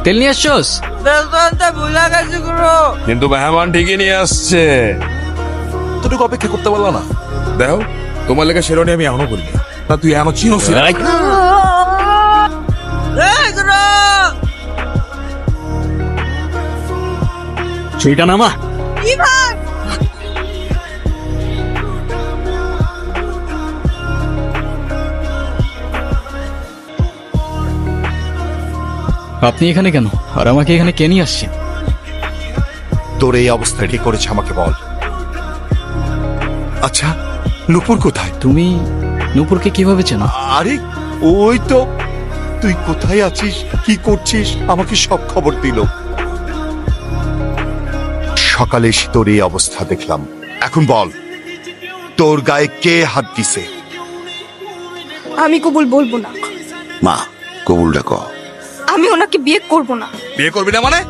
তেল নিয়ে আসছোস? কিন্তু মেহমান ঠিকই নিয়ে আসছে। তোটুকু অপেক্ষা করতে পারলা না? দেখো তোমার লেগে শেরওয়ানি আমি এখনো করি না, তুই এখনো চিনো সেইটা নামা। আপনি এখানে কেন, আর আমাকে এখানে কে নিয়ে আসছেন? তোর এই অবস্থা ঠিক করেছে আমাকে বল। আচ্ছা নূপুর কোথায়? তুমি নূপুরকে কিভাবে চেনো? আরে ওই তো, তুই কোথায় আছিস, কি করছিস, আমাকে সব খবর দিল। সকালে এসে তোর এই অবস্থা দেখলাম। এখন বল, তোর গায়ে কে হাত দিছে? আমি কবুল বলবো না। মা কবুলটা কহ। আমি ওনাকে বিয়ে করব না। বিয়ে করবি না মানে?